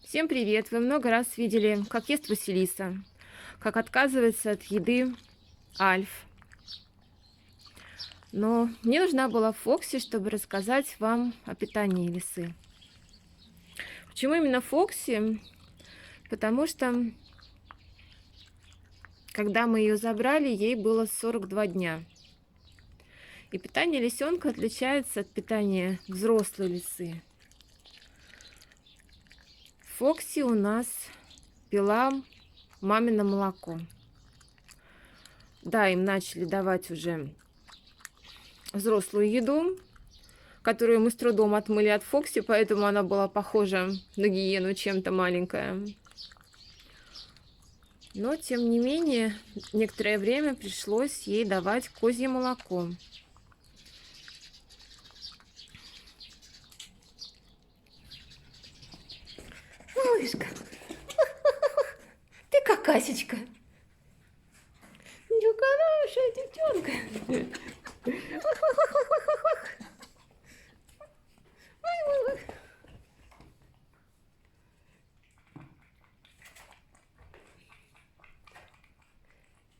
Всем привет! Вы много раз видели, как ест Василиса, как отказывается от еды Альф. Но мне нужна была Фокси, чтобы рассказать вам о питании лисы. Почему именно Фокси? Потому что, когда мы ее забрали, ей было 42 дня. И питание лисенка отличается от питания взрослой лисы. Фокси у нас пила мамино молоко. Да, им начали давать уже взрослую еду, которую мы с трудом отмыли от Фокси, поэтому она была похожа на гиену чем-то маленькая. Но, тем не менее, некоторое время пришлось ей давать козье молоко. Малышка, ты какасечка. Ну, хорошая девчонка.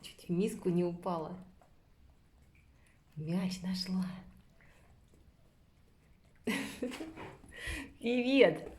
Чуть в миску не упала. Мяч нашла. Привет.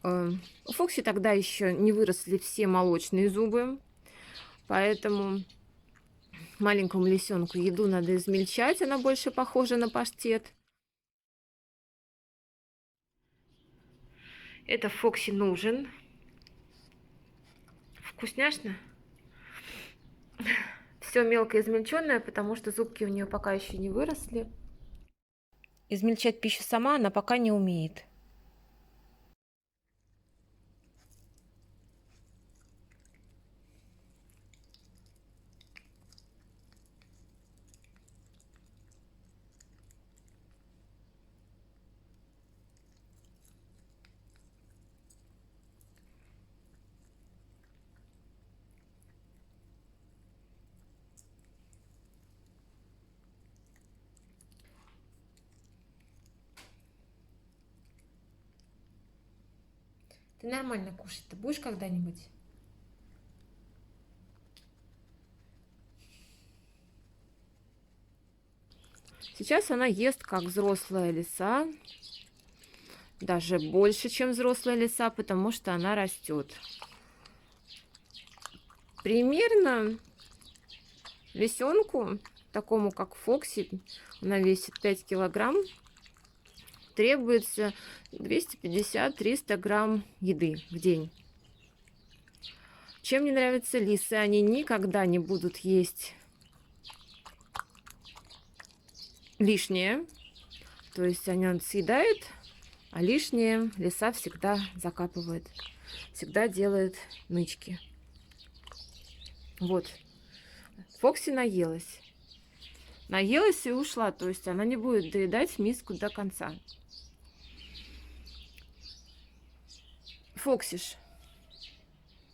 У Фокси тогда еще не выросли все молочные зубы, поэтому маленькому лисенку еду надо измельчать, она больше похожа на паштет. Это Фокси нужен. Вкусняшно. Все мелко измельченное, потому что зубки у нее пока еще не выросли. Измельчать пищу сама она пока не умеет. Ты нормально кушать-то будешь когда-нибудь? Сейчас она ест как взрослая лиса, даже больше, чем взрослая лиса, потому что она растет. Примерно лисенку, такому как Фокси, она весит 5 килограмм, требуется 250-300 грамм еды в день. Чем мне нравятся лисы? Они никогда не будут есть лишнее. То есть они съедают, а лишнее лиса всегда закапывает. Всегда делает нычки. Вот. Фокси наелась. Наелась и ушла. То есть она не будет доедать миску до конца. Фоксиш.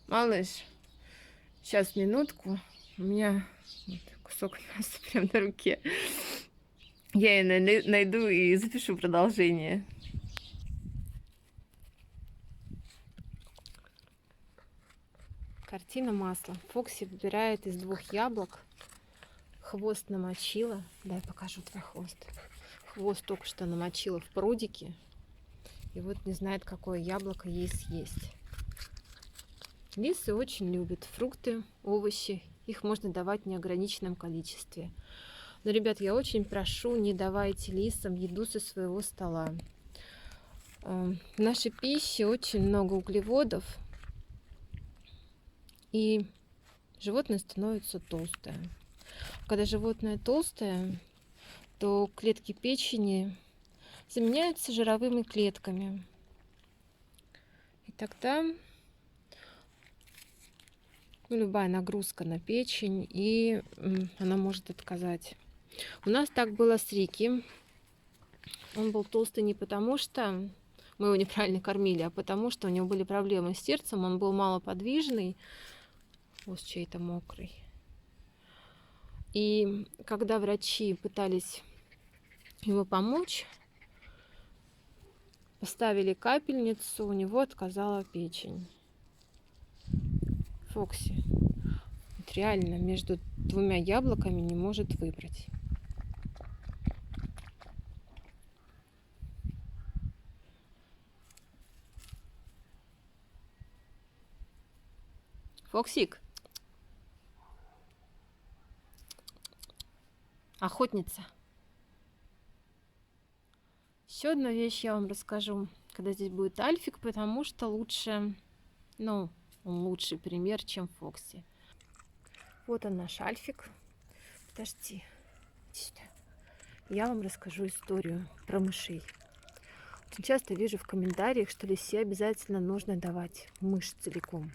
Малыш. Сейчас, минутку. У меня вот кусок мяса прямо на руке. Я ее найду и запишу продолжение. Картина масла. Фокси выбирает из 2 яблок. Хвост намочила. Дай покажу твой хвост. Хвост только что намочила в прудике. И вот не знает, какое яблоко ей съесть. Лисы очень любят фрукты, овощи. Их можно давать в неограниченном количестве. Но, ребят, я очень прошу, не давайте лисам еду со своего стола. В нашей пище очень много углеводов. И животное становится толстое. Когда животное толстое, то клетки печени заменяются жировыми клетками. И тогда Ну, любая нагрузка на печень, и она может отказать. У нас так было с Рики. Он был толстый не потому, что мы его неправильно кормили, а потому что у него были проблемы с сердцем, он был малоподвижный. Вот чей-то мокрый. И когда врачи пытались ему помочь, поставили капельницу, у него отказала печень. Фокси вот реально между двумя яблоками не может выбрать. Фоксик, охотница. Еще одну вещь я вам расскажу, когда здесь будет Альфик, потому что лучше, ну, он лучший пример, чем Фокси. Вот он наш Альфик. Подожди. Я вам расскажу историю про мышей. Очень часто вижу в комментариях, что лисе обязательно нужно давать мышь целиком.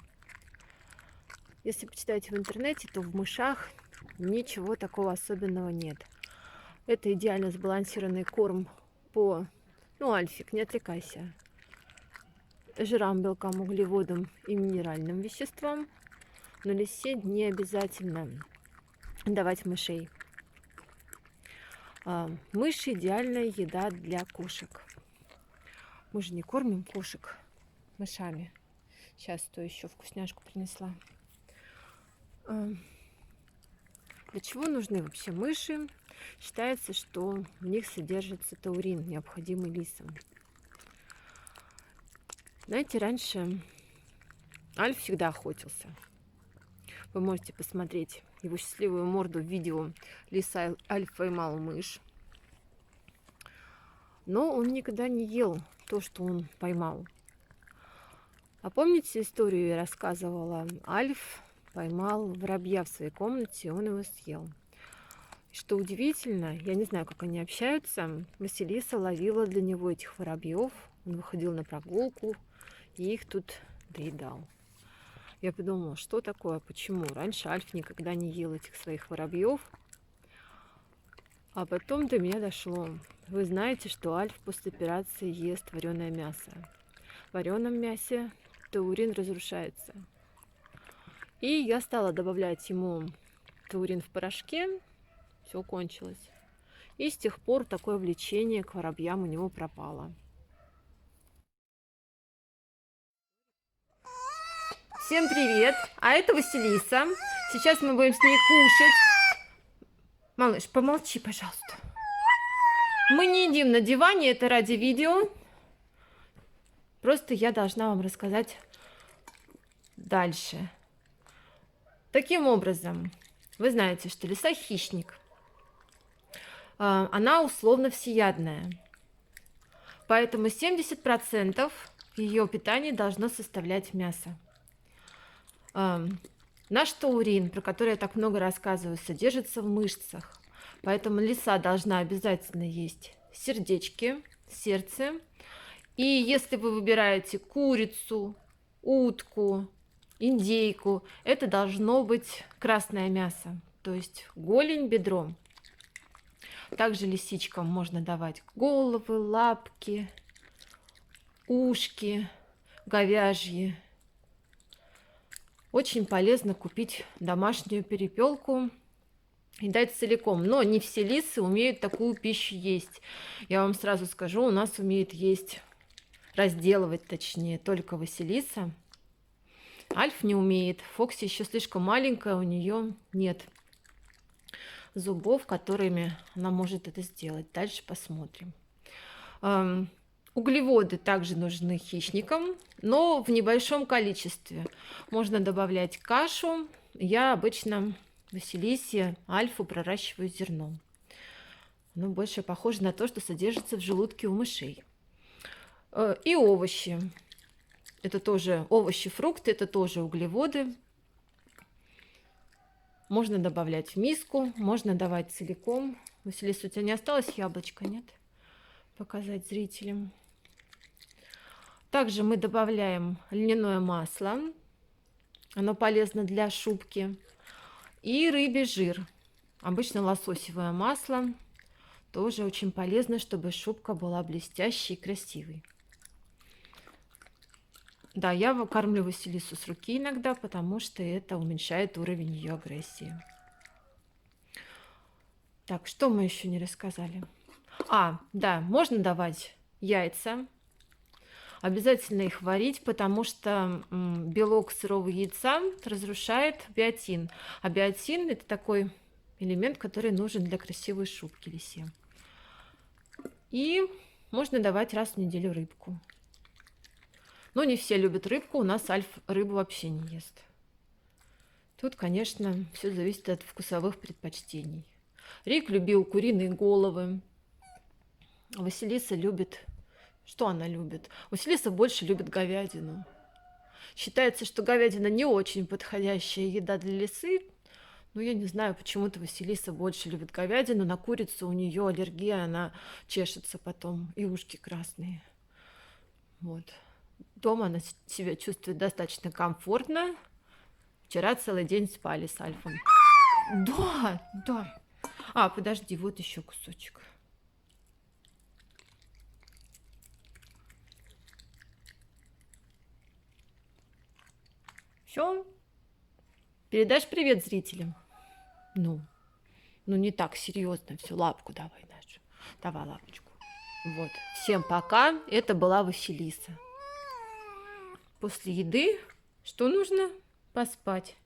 Если почитаете в интернете, то в мышах ничего такого особенного нет. Это идеально сбалансированный корм по, ну, Альфик, не отвлекайся, жирам, белкам, углеводам и минеральным веществам. Но лисе не обязательно давать мышей. Мыши идеальная еда для кошек. Мы же не кормим кошек мышами. Сейчас то еще вкусняшку принесла. Для чего нужны вообще мыши? Считается, что в них содержится таурин, необходимый лисам. Знаете, раньше Альф всегда охотился. Вы можете посмотреть его счастливую морду в видео «Лиса Альф поймал мышь». Но он никогда не ел то, что он поймал. А помните историю, я рассказывала? Альф поймал воробья в своей комнате, он его съел. И что удивительно, я не знаю, как они общаются, Василиса ловила для него этих воробьев, он выходил на прогулку и их тут доедал. Я подумала, что такое, почему? Раньше Альф никогда не ел этих своих воробьев, а потом до меня дошло. Вы знаете, что Альф после операции ест вареное мясо. В вареном мясе таурин разрушается. И я стала добавлять ему таурин в порошке. Все кончилось. И с тех пор такое влечение к воробьям у него пропало. Всем привет! А это Василиса. Сейчас мы будем с ней кушать. Малыш, помолчи, пожалуйста. Мы не едим на диване, это ради видео. Просто я должна вам рассказать дальше. Таким образом, вы знаете, что лиса хищник. Она условно всеядная. Поэтому 70% ее питания должно составлять мясо. Наш таурин, про который я так много рассказываю, содержится в мышцах. Поэтому лиса должна обязательно есть сердечки, сердце. И если вы выбираете курицу, утку, индейку, это должно быть красное мясо, то есть голень, бедро. Также лисичкам можно давать головы, лапки, ушки говяжьи. Очень полезно купить домашнюю перепелку и дать целиком. Но не все лисы умеют такую пищу есть. Я вам сразу скажу, у нас умеет есть, разделывать точнее, только Василиса. Альф не умеет. Фокси еще слишком маленькая, у нее нет зубов, которыми она может это сделать. Дальше посмотрим. Углеводы также нужны хищникам, но в небольшом количестве. Можно добавлять кашу. Я обычно Василисе, Альфу проращиваю зерном. Оно больше похоже на то, что содержится в желудке у мышей. И овощи. Это тоже овощи, фрукты, это тоже углеводы. Можно добавлять в миску, можно давать целиком. Василиса, у тебя не осталось яблочко, нет? Показать зрителям. Также мы добавляем льняное масло. Оно полезно для шубки. И рыбий жир. Обычно лососевое масло. Тоже очень полезно, чтобы шубка была блестящей и красивой. Да, я кормлю Василису с руки иногда, потому что это уменьшает уровень ее агрессии. Так, что мы еще не рассказали? Да, можно давать яйца. Обязательно их варить, потому что белок сырого яйца разрушает биотин. А биотин – это такой элемент, который нужен для красивой шубки лисе. И можно давать раз в неделю рыбку. Но не все любят рыбку, у нас Альф рыбу вообще не ест. Тут, конечно, все зависит от вкусовых предпочтений. Рик любил куриные головы. Василиса любит... Что она любит? Василиса больше любит говядину. Считается, что говядина не очень подходящая еда для лисы. Но я не знаю, почему-то Василиса больше любит говядину. На курицу у нее аллергия, она чешется потом. И ушки красные. Вот. Дома она себя чувствует достаточно комфортно. Вчера целый день спали с Альфом. Да. Подожди, вот еще кусочек. Все? Передашь привет зрителям? Ну не так серьезно. Все, лапку давай нашу. Давай лапочку. Вот. Всем пока. Это была Василиса. После еды что нужно? Поспать.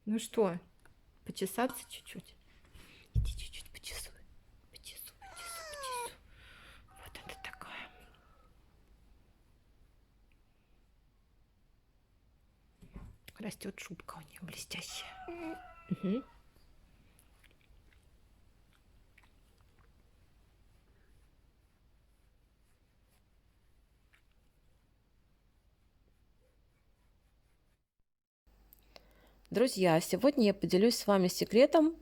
Ну что, почесаться чуть-чуть? Иди чуть-чуть почесуй. Почесу. Вот это такая. Растет шубка у нее блестящая. Угу. Друзья, сегодня я поделюсь с вами секретом,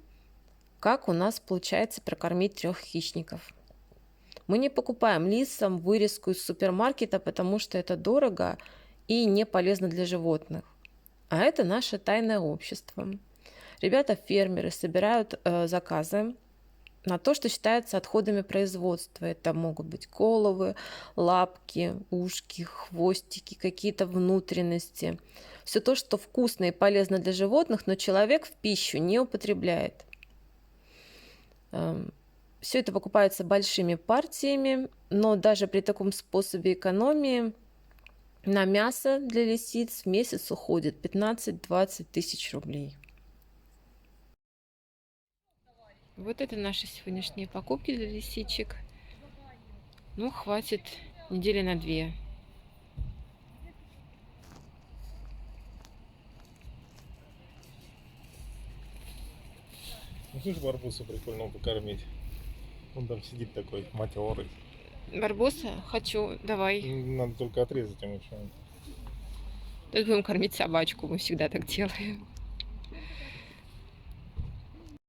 как у нас получается прокормить 3 хищников. Мы не покупаем лисам вырезку из супермаркета, потому что это дорого и не полезно для животных. А это наше тайное общество. Ребята-фермеры собирают заказы на то, что считается отходами производства. Это могут быть головы, лапки, ушки, хвостики, какие-то внутренности. Все то, что вкусно и полезно для животных, но человек в пищу не употребляет. Все это покупается большими партиями, но даже при таком способе экономии на мясо для лисиц в месяц уходит 15-20 тысяч рублей. Вот это наши сегодняшние покупки для лисичек. Ну, хватит недели на 2. Ну, слышь, барбуса прикольно покормить. Он там сидит такой, матерый. Барбоса? Хочу, давай. Надо только отрезать ему что-нибудь. Тут будем кормить собачку, мы всегда так делаем.